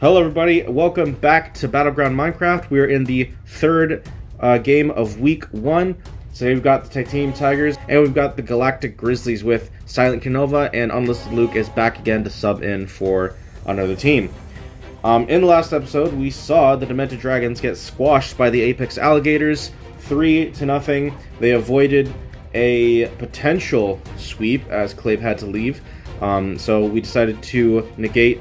Hello everybody, welcome back to Battleground Minecraft. We are in the third game of week 1. So we've got the Titanium Tigers, and we've got the Galactic Grizzlies with Silent Canova, and Unlisted Luke is back again to sub in for another team. In the last episode, we saw the Demented Dragons get squashed by the Apex Alligators, 3-0. They avoided a potential sweep as Clave had to leave, so we decided to negate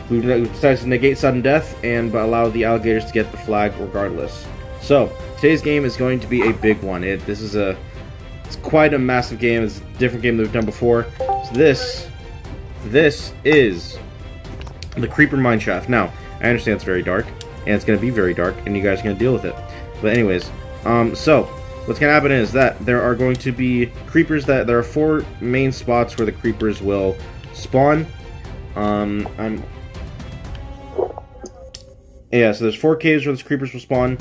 we decided to negate sudden death and allow the alligators to get the flag regardless. So today's game is going to be a big one. It's quite a massive game. It's a different game than we've done before. So this is the Creeper Mineshaft. Now I understand it's very dark, and it's going to be very dark, and you guys are going to deal with it. But anyways, so what's going to happen is that there are going to be creepers. There are 4 main spots where the creepers will spawn. So there's 4 caves where the creepers will spawn,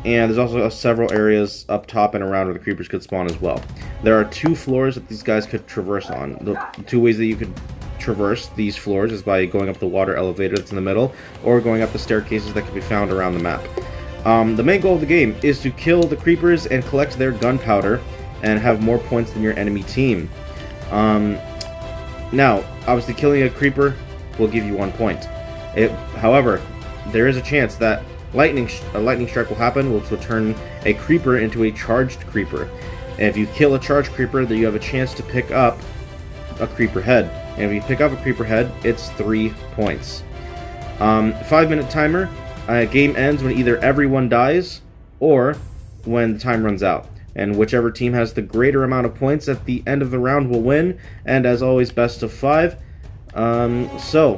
and there's also several areas up top and around where the creepers could spawn as well. There are 2 floors that these guys could traverse on. The 2 ways that you could traverse these floors is by going up the water elevator that's in the middle, or going up the staircases that can be found around the map. The main goal of the game is to kill the creepers and collect their gunpowder and have more points than your enemy team. Now, obviously, killing a creeper will give you 1 point. However, there is a chance that a lightning strike will happen, which will turn a creeper into a charged creeper. And if you kill a charged creeper, then you have a chance to pick up a creeper head. And if you pick up a creeper head, it's 3 points. 5-minute timer. Game ends when either everyone dies or when the time runs out. And whichever team has the greater amount of points at the end of the round will win. And as always, best of 5. So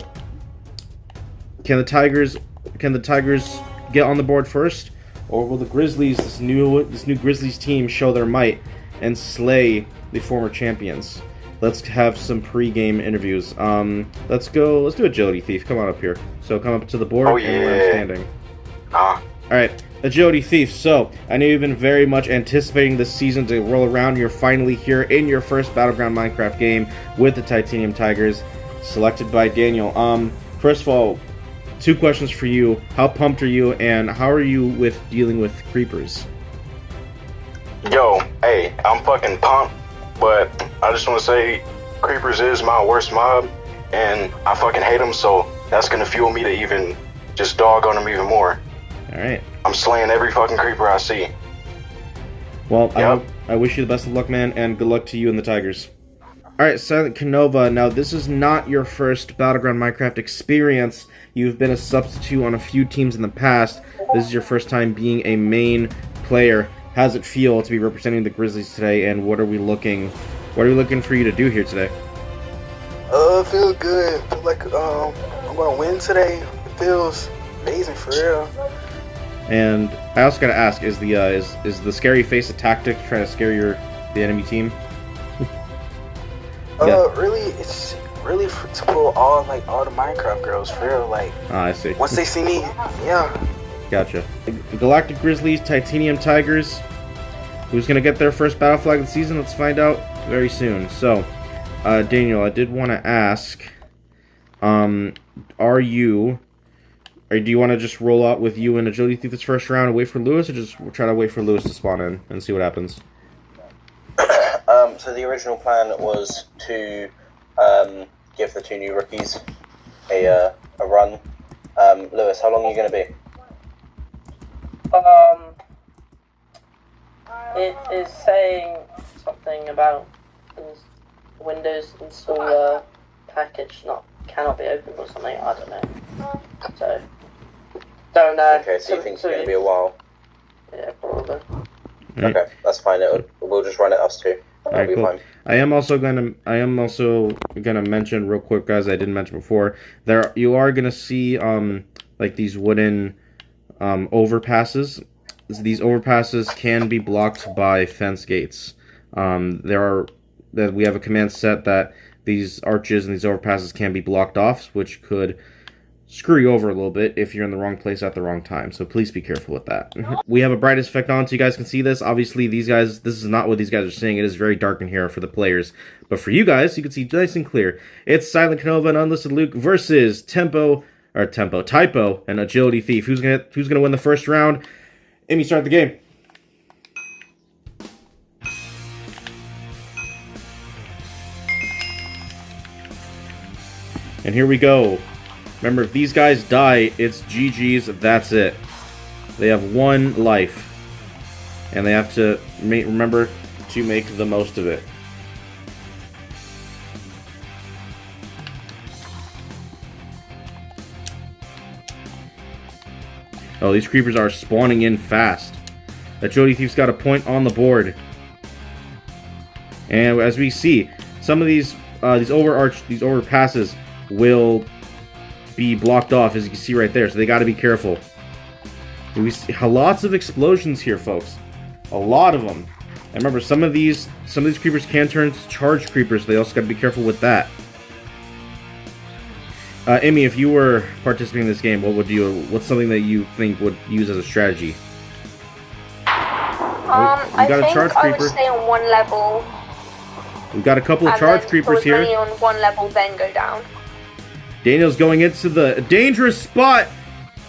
can the Tigers get on the board first, or will the Grizzlies, this new Grizzlies team, show their might and slay the former champions? Let's have some pre-game interviews. Let's do Agility Thief. Come on up here. So come up to the board and where I'm standing. Alright, Agility Thief. So, I know you've been very much anticipating this season to roll around. You're finally here in your first Battleground Minecraft game with the Titanium Tigers, selected by Daniel. First of all, 2 questions for you. How pumped are you, and how are you with dealing with creepers? Yo, hey, I'm fucking pumped, but I just want to say creepers is my worst mob, and I fucking hate them, so that's gonna fuel me to even just dog on them even more. Alright. I'm slaying every fucking creeper I see. Well, yep. I wish you the best of luck, man, and good luck to you and the Tigers. Alright, Silent Canova, now this is not your first Battleground Minecraft experience. You've been a substitute on a few teams in the past. This is your first time being a main player. How does it feel to be representing the Grizzlies today, and what are we looking for you to do here today? I feel good. I feel like I'm gonna win today. It feels amazing for real. And I also gotta ask, is the scary face a tactic to try to scare the enemy team? Yeah. Really, it's really to pull all the Minecraft girls for real. I see. Once they see me, yeah. Gotcha. Galactic Grizzlies, Titanium Tigers. Who's gonna get their first battle flag of the season? Let's find out very soon. So, Daniel, I did want to ask, do you want to just roll out with you and Agility Thief this first round and wait for Lewis, or just try to wait for Lewis to spawn in and see what happens? So the original plan was to give the 2 new rookies a run. Lewis, how long are you going to be? It is saying something about Windows installer package cannot be opened or something. I don't know. So don't know. Okay, so you think it's going to be a while? Yeah, probably. Okay, that's fine. We'll just run it us 2. Alright, cool. Fine. I am also gonna mention real quick, guys. I didn't mention before. You are gonna see these wooden overpasses. These overpasses can be blocked by fence gates. We have a command set that these arches and these overpasses can be blocked off, which could screw you over a little bit if you're in the wrong place at the wrong time. So please be careful with that. We have a brightness effect on so you guys can see this. Obviously, these guys, this is not what these guys are seeing. It is very dark in here for the players. But for you guys, you can see nice and clear. It's Silent Canova and Unlisted Luke versus Typo, and Agility Thief. Who's gonna win the first round? Amy, start the game. And here we go. Remember, if these guys die, it's GG's, that's it. They have 1 life. And they have to remember to make the most of it. Oh, these creepers are spawning in fast. That Jody Thief's got a point on the board. And as we see, some of these overpasses will be blocked off, as you can see right there, so they got to be careful. We see lots of explosions here, folks. A lot of them. And remember, some of these creepers can turn to charged creepers, so they also got to be careful with that. Amy, if you were participating in this game, what's something that you think would use as a strategy? I think I would stay on 1 level. We've got a couple of charge creepers here. On 1 level, then go down. Daniel's going into the dangerous spot,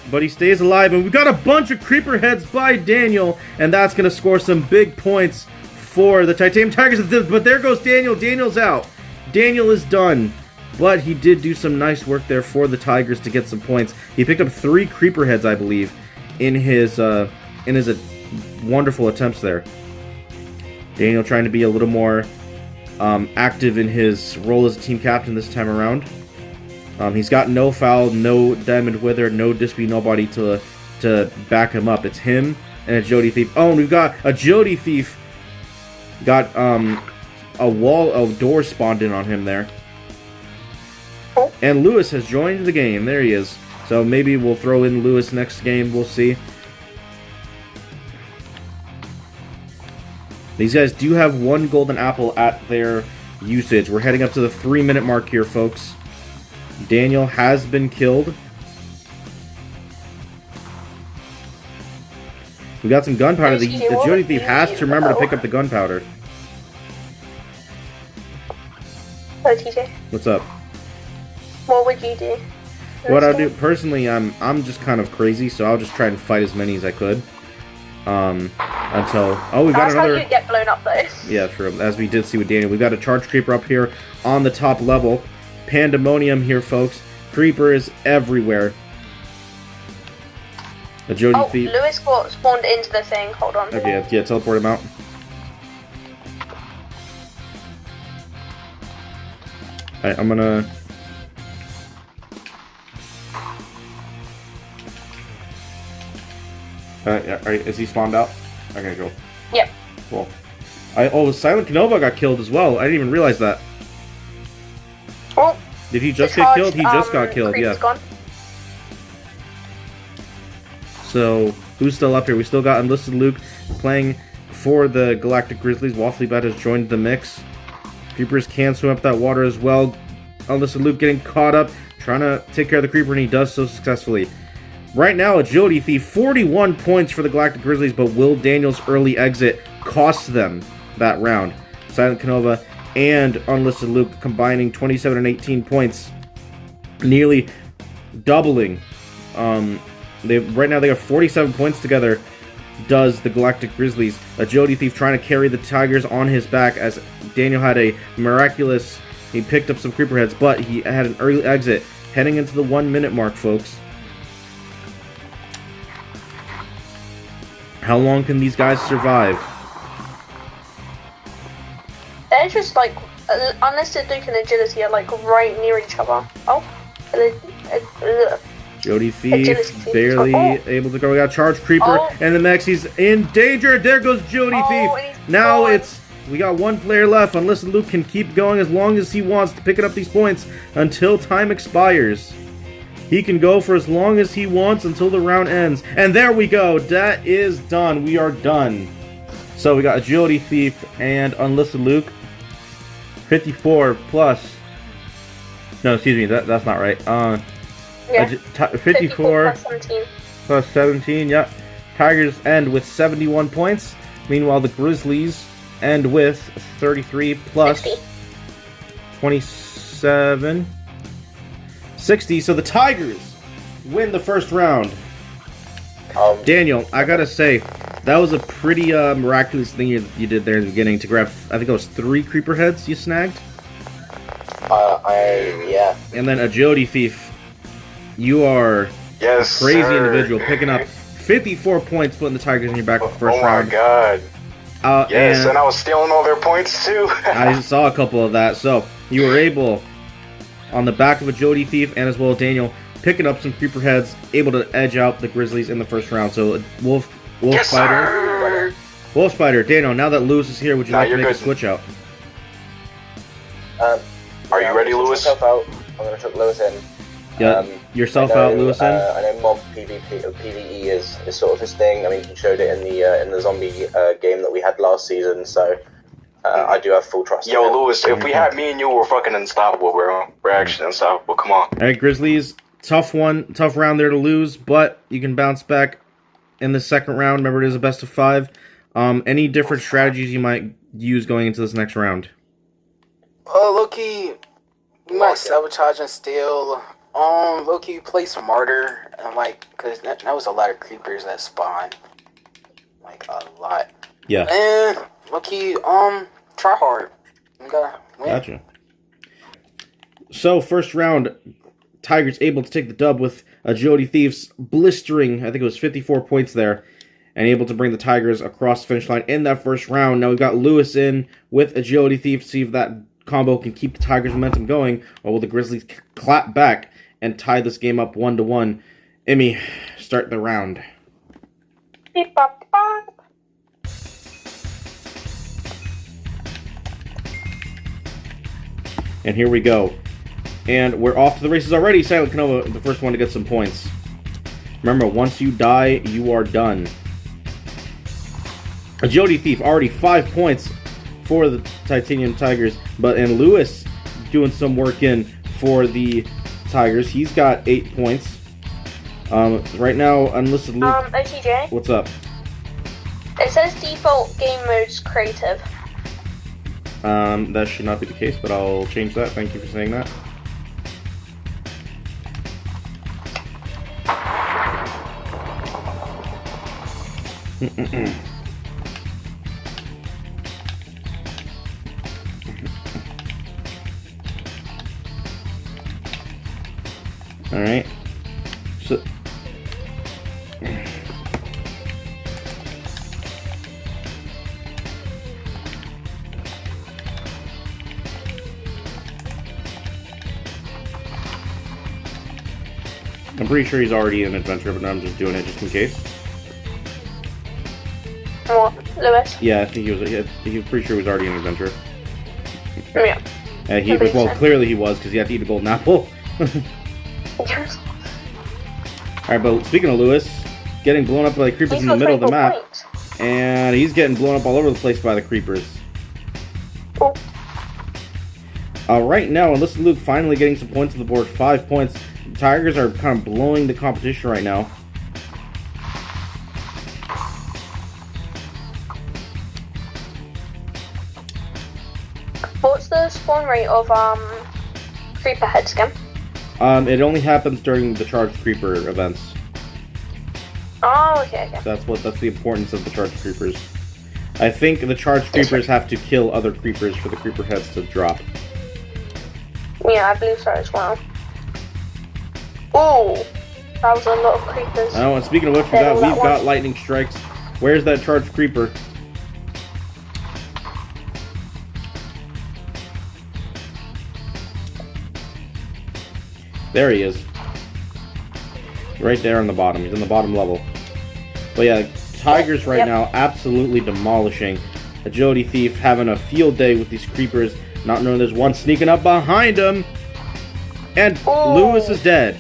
but he stays alive. And we've got a bunch of creeper heads by Daniel, and that's going to score some big points for the Titanium Tigers. But there goes Daniel. Daniel's out. Daniel is done. But he did do some nice work there for the Tigers to get some points. He picked up 3 creeper heads, I believe, in his wonderful attempts there. Daniel trying to be a little more active in his role as a team captain this time around. He's got no foul, no diamond wither, no dispy, nobody to back him up. It's him and a Jody Thief. Oh, and we've got a Jody Thief. Got a door spawned in on him there. And Lewis has joined the game. There he is. So maybe we'll throw in Lewis next game. We'll see. These guys do have 1 golden apple at their usage. We're heading up to the 3-minute mark here, folks. Daniel has been killed. We got some gunpowder. The Jody Thief has to remember to pick up the gunpowder. Hello, TJ. What's up? What would you do? What I'll do personally, I'm just kind of crazy, so I'll just try and fight as many as I could. Until we've got another. How you get blown up though. Yeah, true. As we did see with Daniel, we've got a charge creeper up here on the top level. Pandemonium here, folks. Creepers everywhere. A Jody Thief. Lewis got spawned into the thing. Hold on. Okay, yeah, teleport him out. Alright, I'm gonna. Alright, is he spawned out? Okay, cool. Yep. Cool. Silent Canova got killed as well. I didn't even realize that. Oh. Did he just get killed? He just got killed, yeah. Gone. So, who's still up here? We still got Enlisted Luke playing for the Galactic Grizzlies. Waffly Bat has joined the mix. Creepers can swim up that water as well. Enlisted Luke getting caught up, trying to take care of the creeper, and he does so successfully. Right now, Agility Thief, 41 points for the Galactic Grizzlies, but will Daniel's early exit cost them that round? Silent Canova and Unlisted Luke combining 27 and 18 points, nearly doubling. Right now they have 47 points together. Does the Galactic Grizzlies? Agility Thief trying to carry the Tigers on his back as Daniel had a miraculous. He picked up some creeper heads, but he had an early exit heading into the 1-minute mark, folks. How long can these guys survive? They're just like, Unlisted Luke and Agility are like right near each other. Oh. Jody Thief barely able to go. We got Charge Creeper and the next. He's in danger. There goes Jody Thief. Now we got 1 player left. Unlisted Luke can keep going as long as he wants to picking up these points until time expires. He can go for as long as he wants until the round ends. And there we go. That is done. We are done. So we got Agility Thief and Unlisted Luke. 54 plus. No, excuse me. That's not right. Yeah. 54 plus 17. plus 17, yep. Tigers end with 71 points. Meanwhile, the Grizzlies end with 33 plus 60. 27. 60. So the Tigers win the first round. Daniel, I gotta say, that was a pretty miraculous thing you did there in the beginning to grab, I think it was 3 creeper heads you snagged. Yeah. And then Agility Thief, you are Yes, a crazy sir. individual, picking up 54 points, putting the Tigers in your back for the first Oh my round. god. Yes, and and I was stealing all their points too. I saw a couple of that. So you were able, on the back of Agility Thief and as well as Daniel, picking up some creeper heads, able to edge out the Grizzlies in the first round. So Wolf Yes, Spider, sir. Wolf Spider, Daniel. Now that Lewis is here, would you Nah, like to you're make a good. switch out? Are you ready, I'm gonna Lewis? chuck myself out. I'm gonna chuck Lewis in. Yeah, yourself I know, out, Lewis in. I know mob PvP or PvE is sort of his thing. I mean, he showed it in the zombie game that we had last season, so I do have full trust. Yo, in him. Lewis, if we had me and you, we're fucking unstoppable, bro. We're actually unstoppable. Come on. All right, Grizzlies, tough round there to lose, but you can bounce back in the second round. Remember, it is a best of 5. Any different strategies you might use going into this next round? Low-key, we might sabotage and steal. Low-key, play smarter. And cause that was a lot of creepers that spawned. Like, a lot. Yeah. And, low-key, try hard. We gotta win. Gotcha. So, first round, Tigers able to take the dub with Agility Thieves blistering, I think it was 54 points there, and able to bring the Tigers across the finish line in that first round. Now we've got Lewis in with Agility Thief to see if that combo can keep the Tigers' momentum going, or will the Grizzlies clap back and tie this game up 1-1. Emmy, start the round. Beep, bop, bop. And here we go. And we're off to the races already. Silent Canova, the first one to get some points. Remember, once you die, you are done. Agility Thief, already 5 points for the Titanium Tigers. And Lewis doing some work in for the Tigers. He's got 8 points. Right now, Unlisted Luke. OTJ, What's up? it says default game mode's creative. That should not be the case, but I'll change that. Thank you for saying that. Alright. So I'm pretty sure he's already in Adventure, but I'm just doing it just in case. What, Lewis? Yeah, I think he was pretty sure he was already in Adventure. Yeah. He was, well, clearly he was, because he had to eat a golden apple. Alright, but speaking of Lewis, getting blown up by the creepers in the middle of the map. And he's getting blown up all over the place by the creepers. Oh. Right now, Enlisted Luke finally getting some points on the board. 5 points. The Tigers are kind of blowing the competition right now. What's the spawn rate of creeper heads again? It only happens during the charged creeper events. Oh, okay. So that's the importance of the charged creepers. I think the charged creepers have to kill other creepers for the creeper heads to drop. Yeah, I believe so as well. Ooh, that was a lot of creepers. Oh, and speaking of which, we've got lightning strikes. Where's that charged creeper? There he is. Right there on the bottom. He's on the bottom level. But yeah, Tigers right now absolutely demolishing. Agility Thief having a field day with these creepers, not knowing there's one sneaking up behind him. And Lewis is dead.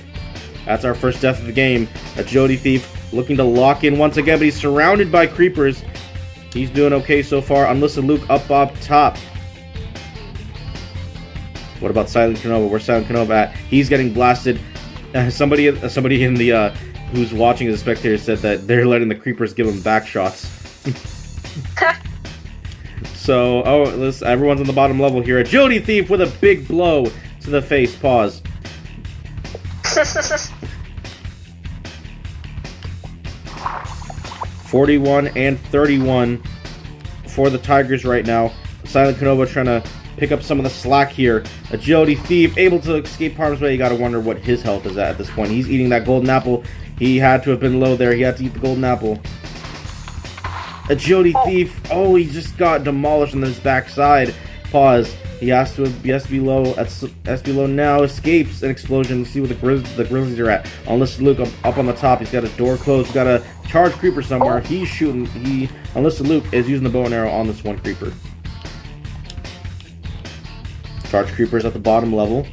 That's our first death of the game. Agility Thief looking to lock in once again, but he's surrounded by creepers. He's doing okay so far. Unlisted Luke up top. What about Silent Canova? Where's Silent Canova at? He's getting blasted. Somebody in the who's watching as a spectator said that they're letting the creepers give them back shots. So, everyone's on the bottom level here. Agility Thief with a big blow to the face. Pause. 41 and 31 for the Tigers right now. Silent Canova trying to pick up some of the slack here. Agility Thief able to escape harm's way. You gotta wonder what his health is at this point. He's eating that golden apple. He had to have been low there. He had to eat the golden apple. Agility Thief. Oh, he just got demolished on his backside. Pause. He has to be low. Has to be low now. Escapes an explosion. Let's see what the Grizzlies are at. Unlisted Luke up on the top. He's got his door closed. He's got a charged creeper somewhere. He's shooting. Unlisted Luke is using the bow and arrow on this one creeper. Charged creepers at the bottom level.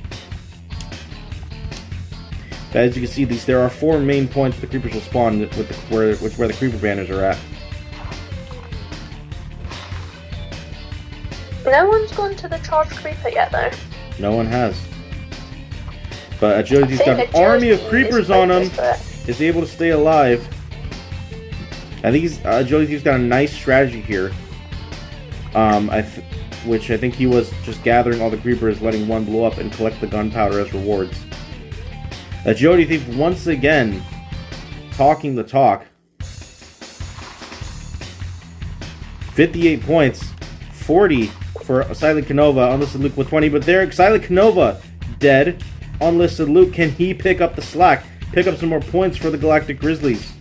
As you can see, there are 4 main points the creepers will spawn with where the creeper banners are at. No one's gone to the charged creeper yet, though. No one has. But Agility's got an army of creepers on him. Is able to stay alive. I think Agility's got a nice strategy here. Which I think he was just gathering all the creepers, letting one blow up, and collect the gunpowder as rewards. Agility Thief once again talking the talk. 58 points, 40 for Silent Canova. Unlisted Luke with 20, but there, Silent Canova dead. Unlisted Luke, can he pick up the slack? Pick up some more points for the Galactic Grizzlies.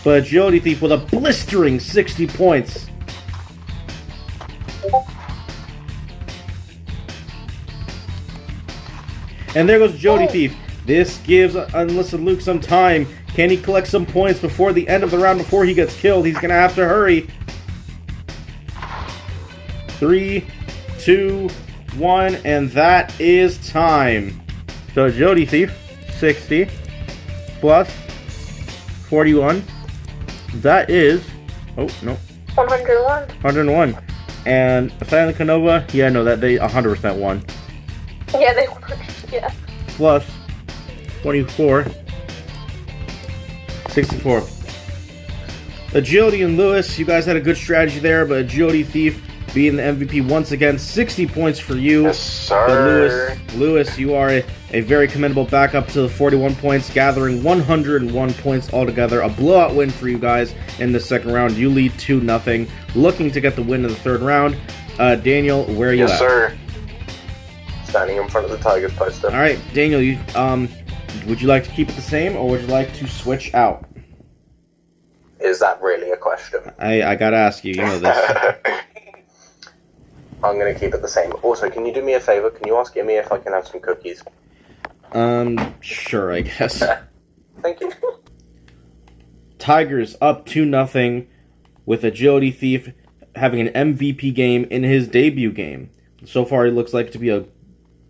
But Agility Thief with a blistering 60 points. And there goes Agility Thief. This gives Unlisted Luke some time. Can he collect some points before the end of the round, before he gets killed? He's going to have to hurry. 3, 2, 1, and that is time. So Agility Thief, 60 plus 41. That is, oh no, 101. 101. And Silent Canova, yeah, no, that they 100% won. Yeah, they won. Yeah. Plus 24, 64. Agility and Lewis, you guys had a good strategy there, but Agility Thief being the MVP once again, 60 points for you. Yes, sir. But Lewis, you are a very commendable backup to the 41 points, gathering 101 points altogether. A blowout win for you guys in the second round. You lead 2-0, looking to get the win in the third round. Daniel, where are you at? Yes, sir. Standing in front of the Tigers poster. All right, Daniel, you would you like to keep it the same, or would you like to switch out? Is that really a question? I gotta ask you. You know this. I'm going to keep it the same. Also, can you do me a favor? Can you ask Emmy if I can have some cookies? Sure, I guess. Thank you. Tigers up 2-0 with Agility Thief having an MVP game in his debut game. So far, it looks like to be a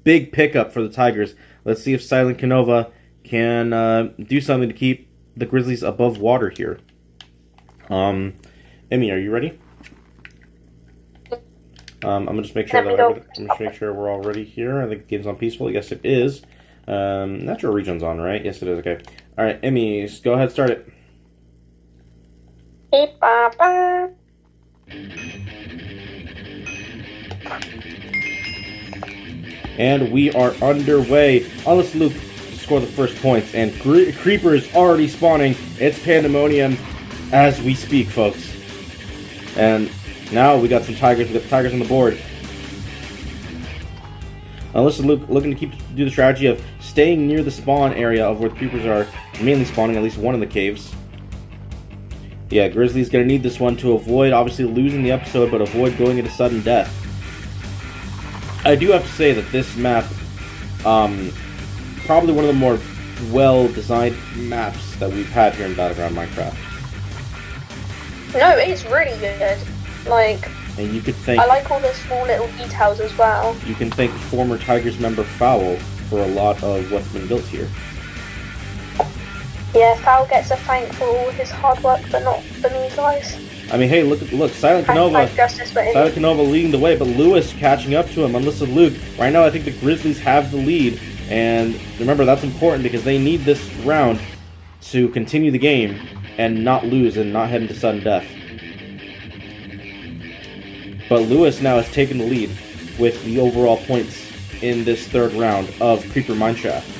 big pickup for the Tigers. Let's see if Silent Canova can do something to keep the Grizzlies above water here. Emmy, are you ready? I'm gonna just make sure we're all ready here. I think the game's on peaceful. Yes, it is. Natural region's on, right? Yes, it is. Okay. All right, Emmy, go ahead, start it. And we are underway. Unless Luke score the first points, and creepers already spawning. It's pandemonium as we speak, folks. And now we got some tigers. We got the tigers on the board. Unless Luke looking to do the strategy of staying near the spawn area of where the creepers are mainly spawning, at least one of the caves. Yeah, Grizzly's gonna need this one to avoid obviously losing the episode, but avoid going into sudden death. I do have to say that this map, probably one of the more well-designed maps that we've had here in Battleground Minecraft. No, it's really good. Like, and you could thank, I like all the small little details as well. You can thank former Tigers member Fowl for a lot of what's been built here. Yeah, Fowl gets a thank for all his hard work, but not for me, guys. I mean, hey, look, Silent Canova leading the way, but Lewis catching up to him. Unlisted Luke. Right now, I think the Grizzlies have the lead. And remember, that's important because they need this round to continue the game and not lose and not head into sudden death. But Lewis now has taken the lead with the overall points in this third round of Creeper Mineshaft.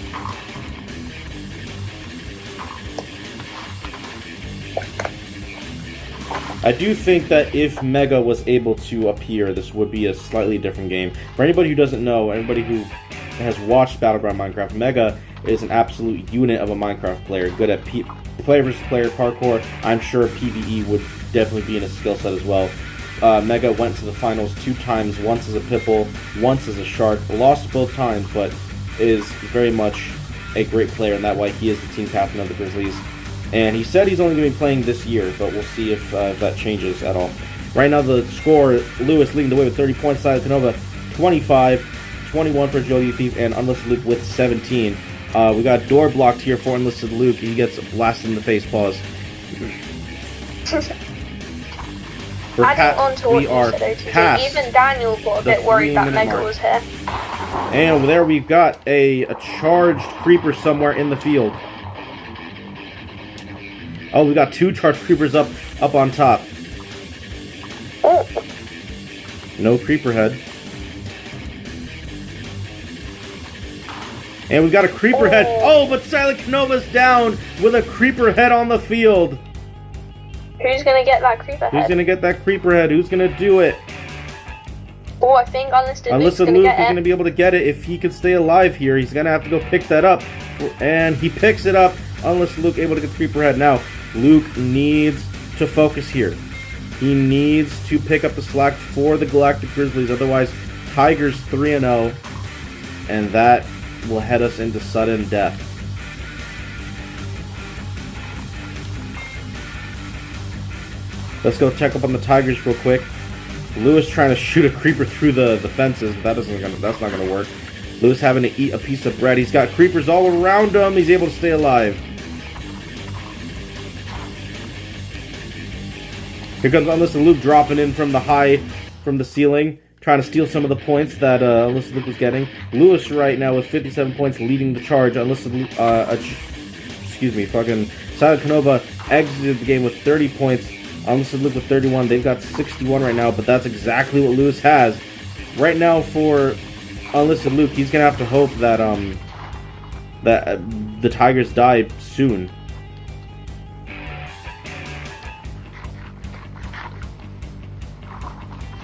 I do think that if Mega was able to appear, this would be a slightly different game. For anybody who doesn't know, anybody who has watched Battleground Minecraft, Mega is an absolute unit of a Minecraft player, good at player versus player parkour. I'm sure PvE would definitely be in his skill set as well. Mega went to the finals 2 times, once as a Pipple, once as a Shark, lost both times, but is very much a great player, and that why he is the team captain of the Grizzlies. And he said he's only going to be playing this year, but we'll see if that changes at all. Right now the score, Lewis leading the way with 30 points, Silent Canova 25, 21 for Jody Thief, and Unlisted Luke with 17. We got door blocked here for Unlisted Luke. He gets blasted in the face. Pause. Adding on to what you said, OTG, even Daniel got a bit worried that Mega was here. And over there we've got a charged creeper somewhere in the field. Oh, we got 2 charged creepers up on top. Oh. No creeper head. And we got a creeper head. Oh, but Silent Canova's down with a creeper head on the field. Who's gonna get that creeper head? Who's gonna get that creeper head? Who's gonna do it? Oh, I think Unlisted Luke's Luke gonna get is gonna be able to get it if he can stay alive here. He's gonna have to go pick that up, and he picks it up. Unlisted Luke able to get the creeper head. Now Luke needs to focus here. He needs to pick up the slack for the Galactic Grizzlies. Otherwise, Tigers 3-0, and that will head us into sudden death. Let's go check up on the Tigers real quick. Lewis trying to shoot a creeper through the fences. That's not gonna work. Lewis having to eat a piece of bread. He's got creepers all around him. He's able to stay alive. Here comes Unlisted Luke dropping in from the ceiling, trying to steal some of the points that Unlisted Luke was getting. Lewis right now with 57 points leading the charge. Unlisted Luke, fucking Silent Canova exited the game with 30 points. Unlisted Luke with 31. They've got 61 right now, but that's exactly what Lewis has. Right now for Unlisted Luke, he's gonna have to hope that that the Tigers die soon.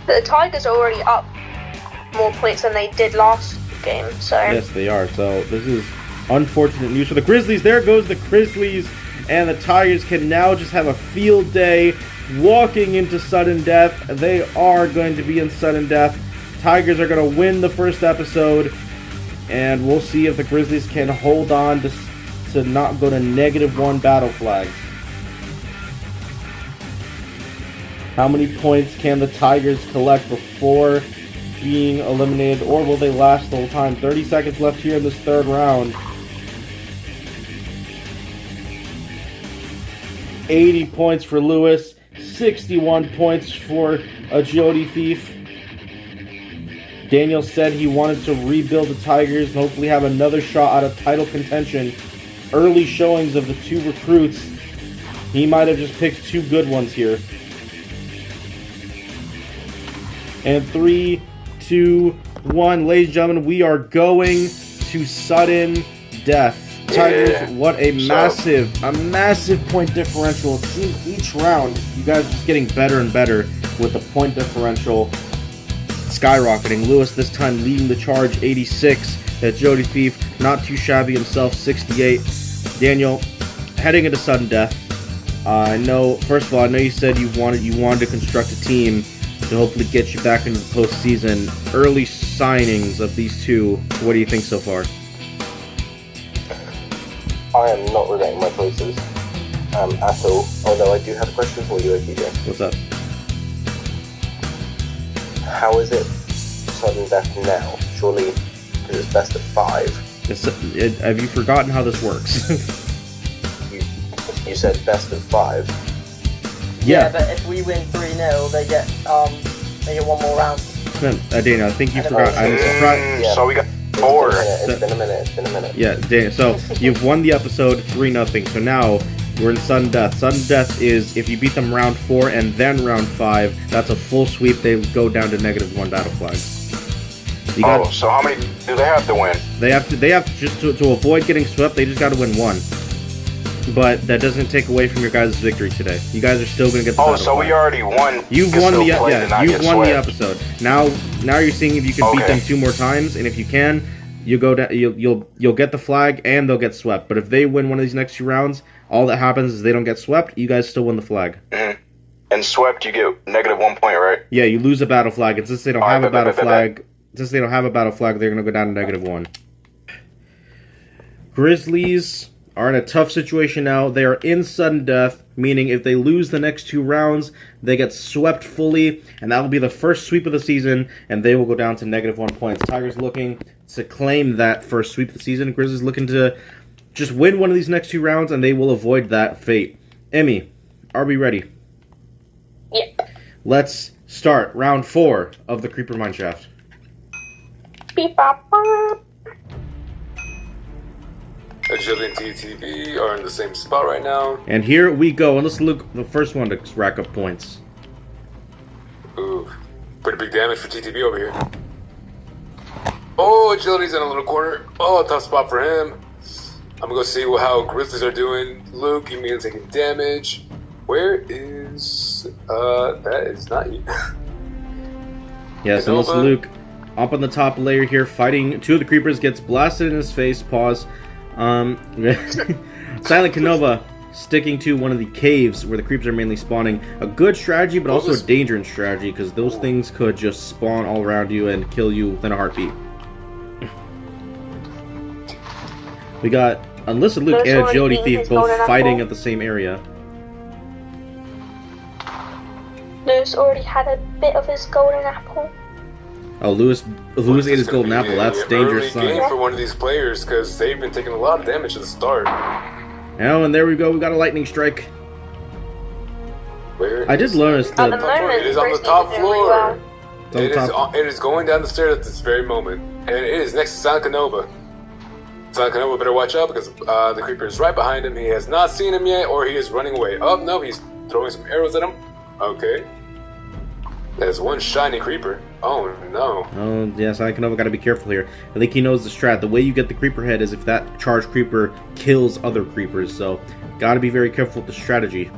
The Tigers are already up more points than they did last game, so... Yes, they are. So this is unfortunate news for the Grizzlies. There goes the Grizzlies, and the Tigers can now just have a field day walking into sudden death. They are going to be in sudden death. Tigers are going to win the first episode, and we'll see if the Grizzlies can hold on to not go to -1 battle flags. How many points can the Tigers collect before being eliminated, or will they last the whole time? 30 seconds left here in this third round. 80 points for Lewis, 61 points for Agility Thief. Daniel said he wanted to rebuild the Tigers and hopefully have another shot out of title contention. Early showings of the 2 recruits. He might have just picked 2 good ones here. And 3, 2, 1, ladies and gentlemen, we are going to sudden death. Tigers, what a massive point differential. It seems each round you guys are just getting better and better with the point differential skyrocketing. Lewis this time leading the charge, 86. Jody Thief, not too shabby himself, 68. Daniel, heading into sudden death. I know. First of all, I know you said you wanted to construct a team to hopefully get you back into the postseason. Early signings of these 2. What do you think so far? I am not regretting my choices at all. Although I do have a question for you, OTJ. What's up? How is it sudden death now? Surely, because it's best of 5. Have you forgotten how this works? you said best of 5. Yeah, but if we win 3-0, they get 1 more round. Dana, I think you forgot. I'm surprised. So we got. 4. It's been a minute. Yeah, so you've won the episode 3-0. So now we're in sudden death. Sudden death is if you beat them round 4 and then round 5, that's a full sweep. They go down to -1 battle flag. So how many do they have to win? They have to just to avoid getting swept. They just got to win 1. But that doesn't take away from your guys' victory today. You guys are still gonna get the battle so flag. we already won. You've won the the episode. Now you're seeing if you can beat them 2 more times, and if you can, you go down. You'll get the flag, and they'll get swept. But if they win one of these next 2 rounds, all that happens is they don't get swept. You guys still win the flag. Mm-hmm. And swept, you get -1 point, right? Yeah, you lose a battle flag, and since they don't have a battle flag, they're gonna go down to -1. Grizzlies are in a tough situation now. They are in sudden death, meaning if they lose the next 2 rounds, they get swept fully, and that will be the first sweep of the season, and they will go down to -1 points. Tigers looking to claim that first sweep of the season. Grizzlies looking to just win one of these next 2 rounds, and they will avoid that fate. Emmy, are we ready? Yeah. Let's start round 4 of the Creeper Mineshaft. Beep bop bop. Agility and TTV are in the same spot right now. And here we go. And let's look the first one to rack up points. Ooh, pretty big damage for TTV over here. Oh, Agility's in a little corner. Oh, tough spot for him. I'm gonna go see how Grizzlies are doing. Luke, you mean taking damage? Where is... that is not you. Yeah, so let's Luke up on the top layer here, fighting 2 of the creepers, gets blasted in his face. Pause. Silent Canova sticking to one of the caves where the creepers are mainly spawning. A good strategy, but also a dangerous strategy, because those things could just spawn all around you and kill you within a heartbeat. We got Unlisted Luke and Agility Thief both fighting at the same area. Lewis already had a bit of his golden apple. Oh, Lewis ate his golden apple. That's dangerous sign. Game for one of these players because they've been taking a lot of damage at the start. Oh, and there we go. We got a lightning strike. Where I did notice that it is on the top floor. It is going down the stairs at this very moment, and it is next to Silent Canova. Silent Canova better watch out because the creeper is right behind him. He has not seen him yet, or he is running away. Oh no, he's throwing some arrows at him. Okay. There's one shiny creeper. Oh no. Oh yes, I know. Got to be careful here. I think he knows the strat. The way you get the creeper head is if that charged creeper kills other creepers. So, got to be very careful with the strategy.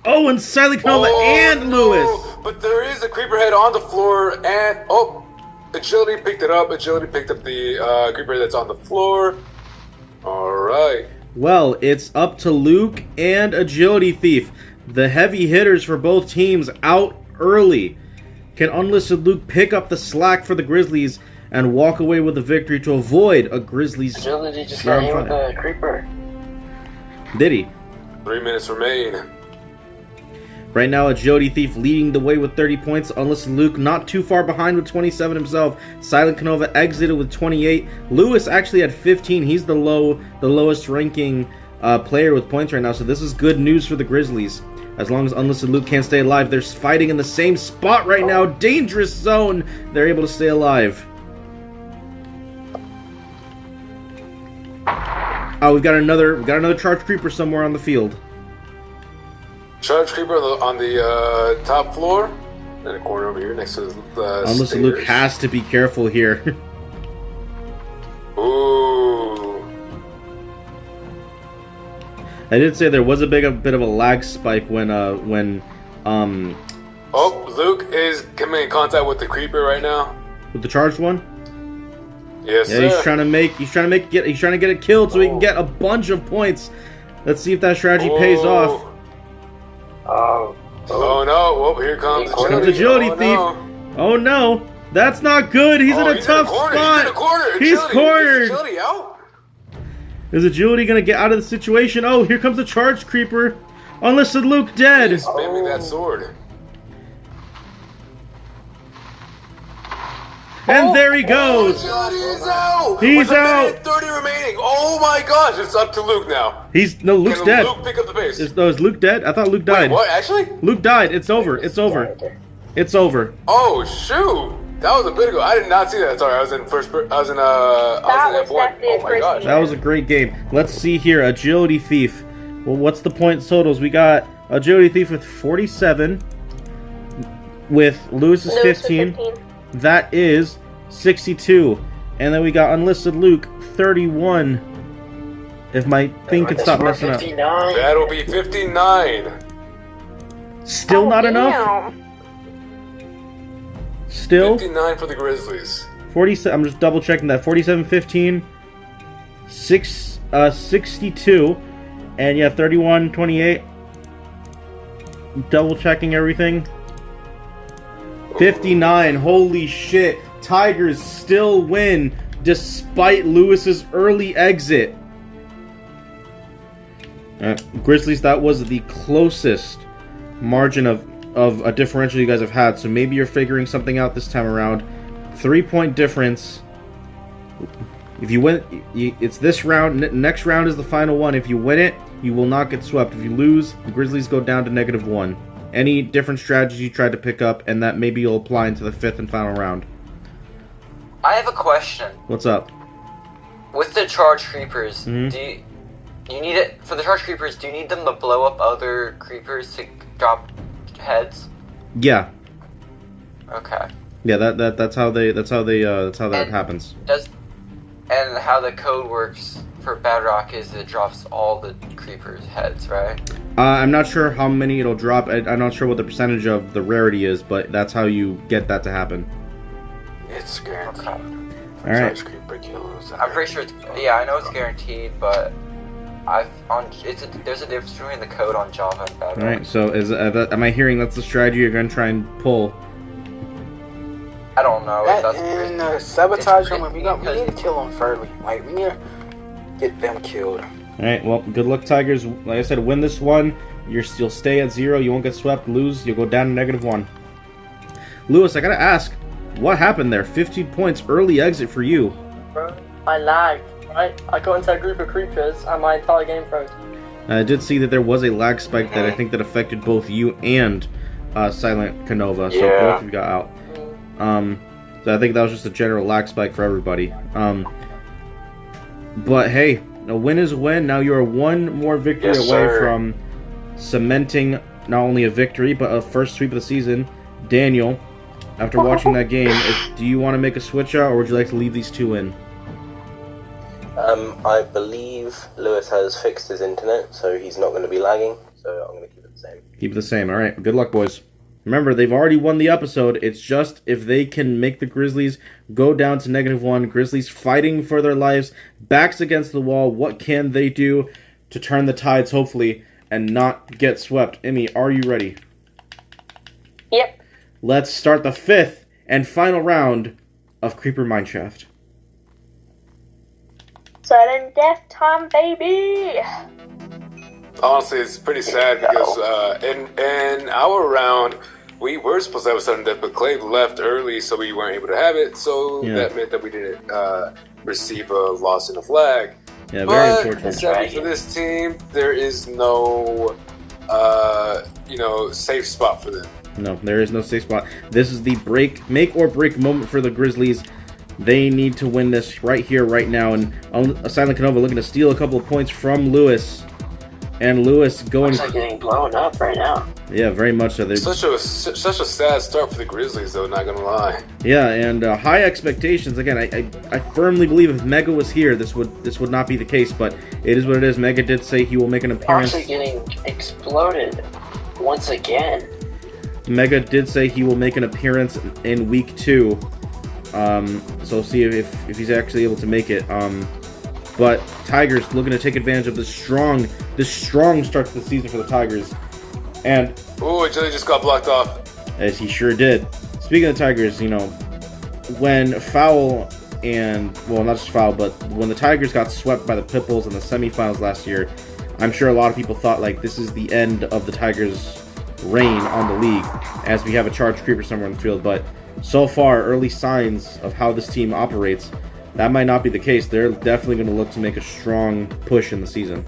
Oh, and Silent Canova and Lewis. But there is a creeper head on the floor, and Agility picked it up. Agility picked up the creeper that's on the floor. All right. Well, it's up to Luke and Agility Thief. The heavy hitters for both teams out early. Can Unlisted Luke pick up the slack for the Grizzlies and walk away with a victory to avoid a Grizzlies? Agility just got hit with the creeper. Did he? 3 minutes remain. Right now, Agility Thief leading the way with 30 points. Unlisted Luke not too far behind with 27 himself. Silent Canova exited with 28. Lewis actually had 15. He's the lowest ranking player with points right now. So this is good news for the Grizzlies. As long as Unlisted Luke can't stay alive, they're fighting in the same spot right now. Dangerous zone. They're able to stay alive. Oh, we got another charged creeper somewhere on the field. Charge creeper on the top floor. In a corner over here next to the Unlisted Luke has to be careful here. Ooh. I did say there was a bit of a lag spike when Oh, Luke is coming in contact with the creeper right now. With the charged one? Yes, yeah, sir. he's trying to get it killed so he can get a bunch of points. Let's see if that strategy pays off. Oh no! Well, here comes Agility Thief. No. Oh no, that's not good. He's in a tough spot. He's cornered. Is Agility out? Is Agility gonna get out of the situation? Oh, here comes the charged creeper. Unlisted Luke dead. He's spamming that sword. And there he goes. Agility is out. He's out. 30 remaining. Oh my gosh! It's up to Luke now. Luke's dead. Luke pick up the pace. Is Luke dead? I thought Luke died. Wait, what? Actually? Luke died. It's over. It's over. It's over. Oh shoot! That was a bit ago. I did not see that. Sorry, I was in F1. definitely Oh a my gosh. That was a great game. Let's see here. Agility Thief. Well, what's the point totals? We got Agility Thief with 47. With Lewis's 15. That is 62. And then we got Unlisted Luke, 31. If my thing could stop messing up. That'll be 59. Still not enough? Still? 59 for the Grizzlies. 47. I'm just double checking that. 47, 15, 62, and yeah, 31, 28. Double checking everything. 59. Holy shit. Tigers still win despite Lewis's early exit. Grizzlies, that was the closest margin of a differential you guys have had, so maybe you're figuring something out this time around. 3-point difference. If you win, it's this round. Next round is the final one. If you win it, you will not get swept. If you lose, the Grizzlies go down to -1. Any different strategies you tried to pick up, and that maybe you'll apply into the 5th and final round. I have a question. What's up? With the charge creepers, Mhm. do you need it for the charge creepers? Do you need them to blow up other creepers to drop heads? Yeah, Okay. yeah. That's how that happens. And how the code works for Bedrock is it drops all the creepers' heads, right? I'm not sure how many it'll drop. I'm not sure what the percentage of the rarity is, but that's how you get that to happen. It's guaranteed. Okay. All right. Charge creeper kills. I'm pretty sure. I know it's guaranteed, but there's a difference between the code on Java and Bedrock. All right. So am I hearing that's the strategy you're gonna try and pull? I don't know. If That that's and sabotage them. We because- need to kill them early. Like we need to get them killed. All right. Well, good luck, Tigers. Like I said, win this one. You'll stay at 0. You won't get swept. Lose, you'll go down to -1. Lewis, I gotta ask, what happened there? 15 points, early exit for you. Bro, I lagged, right? I got into a group of creepers and my entire game froze. I did see that there was a lag spike that I think that affected both you and Silent Canova, so Yeah. both of you got out. So I think that was just a general lag spike for everybody. But hey, a win is a win. Now you are one more victory Yes, away sir. from cementing not only a victory, but a first sweep of the season. Daniel, after watching that game, do you want to make a switch out, or would you like to leave these two in? I believe Lewis has fixed his internet, so he's not going to be lagging, so I'm going to keep it the same. Keep it the same. All right. Good luck, boys. Remember, they've already won the episode. It's just if they can make the Grizzlies go down to -1. Grizzlies fighting for their lives, backs against the wall. What can they do to turn the tides, hopefully, and not get swept? Emmy, are you ready? Yep. Let's start the 5th and final round of Creeper Mineshaft. Sudden death time, baby! Honestly, it's pretty sad because in our round, we were supposed to have a sudden death, but Clay left early, so we weren't able to have it. So Yeah. that meant that we didn't receive a loss in a flag. Yeah, very But unfortunate. sadly for this team, there is no, safe spot for them. No, there is no safe spot. This is the make or break moment for the Grizzlies. They need to win this right here, right now. And Silent Canova looking to steal a couple of points from Lewis. And Lewis going... Looks like getting blown up right now. Yeah, very much so. Such a sad start for the Grizzlies, though. Not gonna lie. Yeah, and high expectations. Again, I firmly believe if Mega was here, this would not be the case. But it is what it is. Mega did say he will make an appearance. Actually getting exploded once again. Mega did say he will make an appearance in week 2. So we'll see if he's actually able to make it. But Tigers looking to take advantage of this strong start to the season for the Tigers. And Ooh, Jilly just got blocked off. as he sure did. Speaking of Tigers, when Foul and, well, not just Foul, but when the Tigers got swept by the Pitbulls in the semifinals last year, I'm sure a lot of people thought, like, this is the end of the Tigers' reign on the league, as we have a charge creeper somewhere in the field. But so far, early signs of how this team operates, that might not be the case. They're definitely going to look to make a strong push in the season.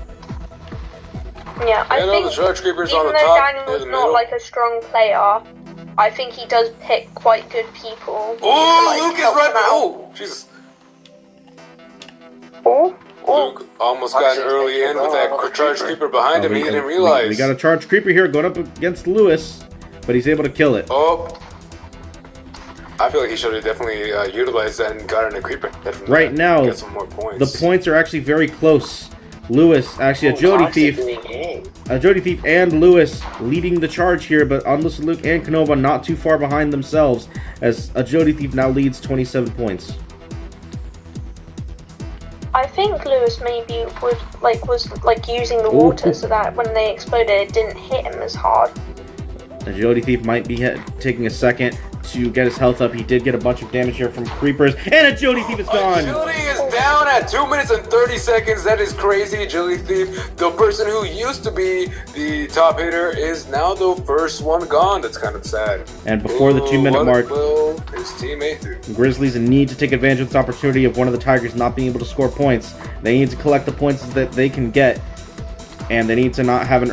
Yeah, I Yeah, no, think the charge creepers even on the though top, Daniel's near the not middle. like a strong player, I think he does pick quite good people. Oh, to, Luke is help right. him out. Oh, Jesus. Oh, Luke almost got an early in with that charged creeper behind him. He didn't realize. We got a charged creeper here going up against Lewis, but he's able to kill it. Oh. I feel like he should have definitely utilized that and gotten a creeper. Right now, get some more points. The points are actually very close. Lewis, actually Agility Thief and Lewis leading the charge here, but Unlisted Luke and Canova not too far behind themselves, as Agility Thief now leads 27 points. I think Lewis maybe was using the water so that when they exploded it didn't hit him as hard. Agility Thief might be taking a second to get his health up. He did get a bunch of damage here from creepers, and Agility Thief is gone. Agility is down at 2 minutes and 30 seconds. That is crazy. Agility Thief, the person who used to be the top hitter, is now the first one gone. That's kind of sad. And before the 2 minute mark, will his teammate do? Grizzlies need to take advantage of this opportunity of one of the Tigers not being able to score points. They need to collect the points that they can get, and they need to not have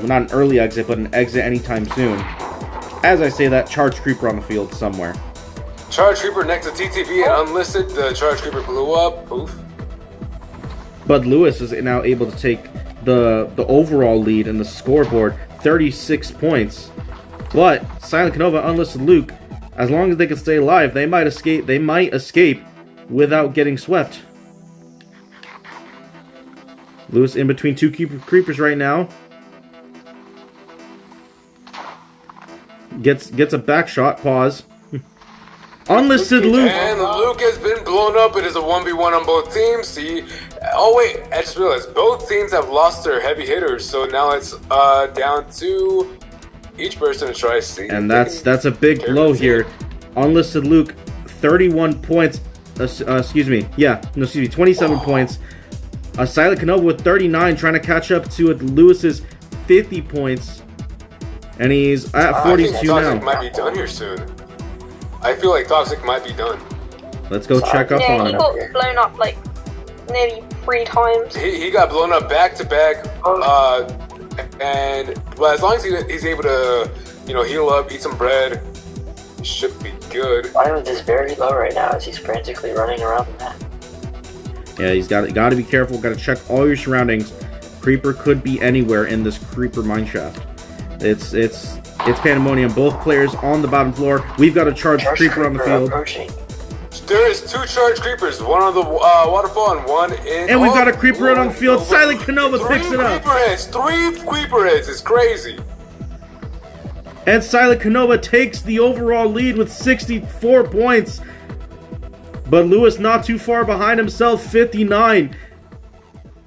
not an early exit, but an exit anytime soon. As I say that, charged creeper on the field somewhere. Charge creeper next to TTV and unlisted. The charge creeper blew up. Oof. But Lewis is now able to take the overall lead in the scoreboard, 36 points. But Silent Canova, Unlisted Luke, as long as they can stay alive, they might escape. They might escape without getting swept. Lewis in between two creepers right now. Gets a back shot. Pause. Unlisted Luke. And Luke has been blown up. It is a 1v1 on both teams. See, oh wait, I just realized both teams have lost their heavy hitters, so now it's down to each person to try to see. And that's a big blow here. Unlisted Luke, 31 points. 27 points. Silent Canova with 39, trying to catch up to Lewis's 50 points. And he's at 42 I think now. Toxic might be done here soon. I feel like Toxic might be done. Let's go check up on him. He got blown up like nearly 3 times. He got blown up back to back. And as long as he's able to, heal up, eat some bread, should be good. Violence is very low right now as he's frantically running around the map. Yeah, he's got to be careful. Got to check all your surroundings. Creeper could be anywhere in this creeper mineshaft. It's pandemonium. Both players on the bottom floor. We've got a charged creeper on the field. Approaching. There is 2 charged creepers, one on the waterfall and one in. And we've got a creeper on the field. Silent Canova picks it up. 3 creeper heads. It's crazy. And Silent Canova takes the overall lead with 64 points. But Lewis not too far behind himself, 59.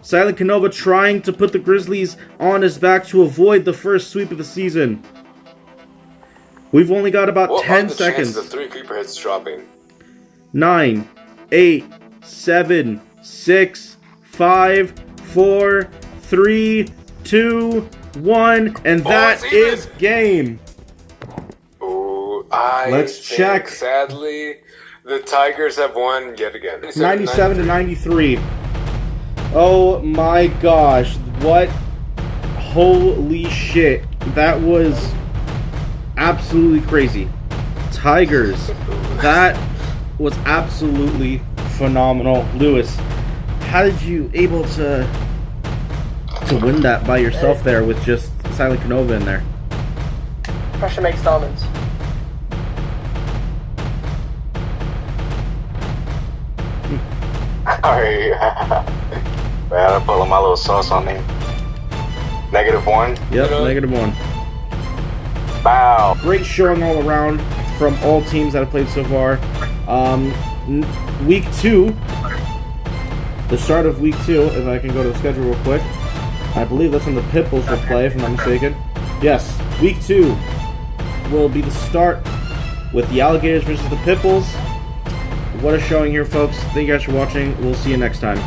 Silent Canova trying to put the Grizzlies on his back to avoid the first sweep of the season. We've only got about 10 seconds. What are the chances of 3 creeper heads dropping? 9, 8, 7, 6, 5, 4, 3, 2, 1, and that is game. Ooh, Let's check. Sadly, the Tigers have won yet again. 97 to 93. Oh my gosh. What? Holy shit. That was absolutely crazy. Tigers. That was absolutely phenomenal. Lewis, how did you able to win that by yourself there with just Silent Canova in there? Pressure makes diamonds. Alright. Man, I'm pulling my little sauce on me. -1. Yep, -1. Wow. Great showing all around from all teams that have played so far. Week 2, the start of week 2, if I can go to the schedule real quick. I believe that's when the Pitbulls will play, if I'm not mistaken. Yes, week 2 will be the start with the Alligators versus the Pitbulls. What a showing here, folks. Thank you guys for watching. We'll see you next time.